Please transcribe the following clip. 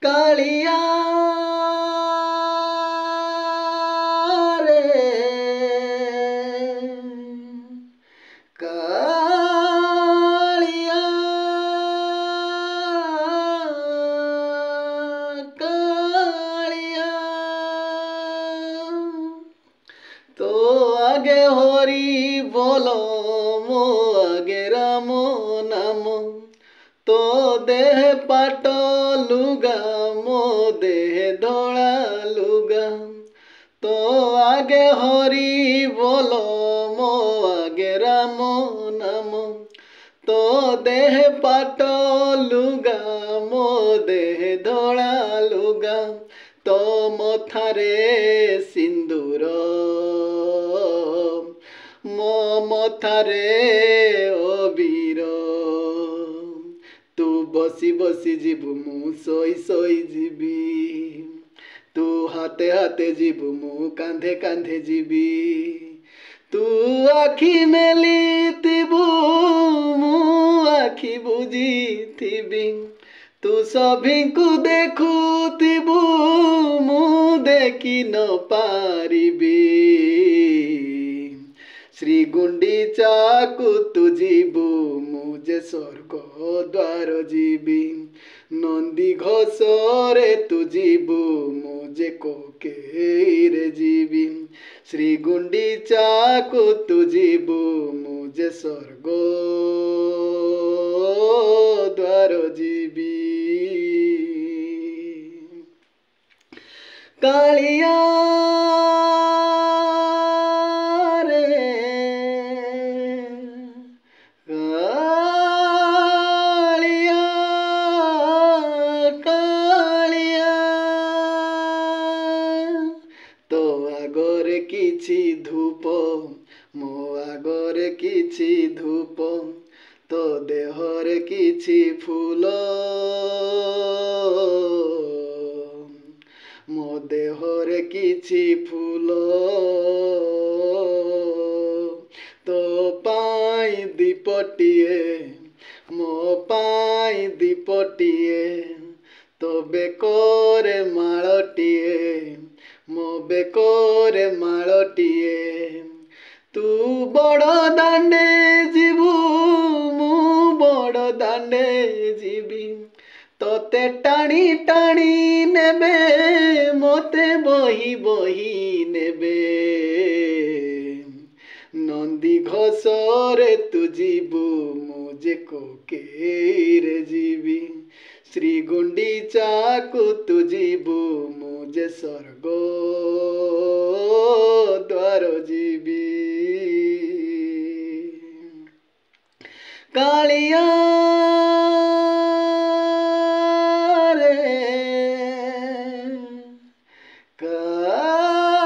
कालिया रे कालिया कालिया तो आगे हरि बोलो मो आगे राम नाम तो देह पाट लुगा मो देह धड़ा लुगा तो आगे हरि बोलो मो आगे राम नाम तो देह पाट लुगा मो देह धड़ा लुगा तो मथारे सिंदूर मो मथारे अबीर तू बसी बसी जीवु मु सोई सोई जीवी तू हाथे हाथे जीवु मु कांधे कांधे जीवी तू आखि मेली थिबु मु आखि बुझी थिबी तू सभी को देखुथिबु मु देखी न पारिबी श्री गुंडीचा को तू जीवु मुझे स्वर्ग द्वार जीवी नंदी घोषरे तू जीवु मुझे कोकेरे जीवी श्री गुंडीचा को तू जीवु मुझे स्वर्ग द्वार जीवी कालिया तो आगरे किछि धूप मो आगरे किछि धूप तो देहरे किछि फूल मो देहरे किछि फूल तो पाई दीपटिए मो पाई दीपटिए तो बेकोरे माळटिए मो बेकोरे माळटिए तू बड़ दांडे जीवु मु बड़ दांडे जीवी तोते टाणी टाणी नेबे मोते बही बही नेबे नंदी घोषरे तू जीवु मुझे कोकेरे जीवी श्री गुंडीचा को तू जीवु मुझे स्वर्ग द्वार जीवी कालिया रे कालिया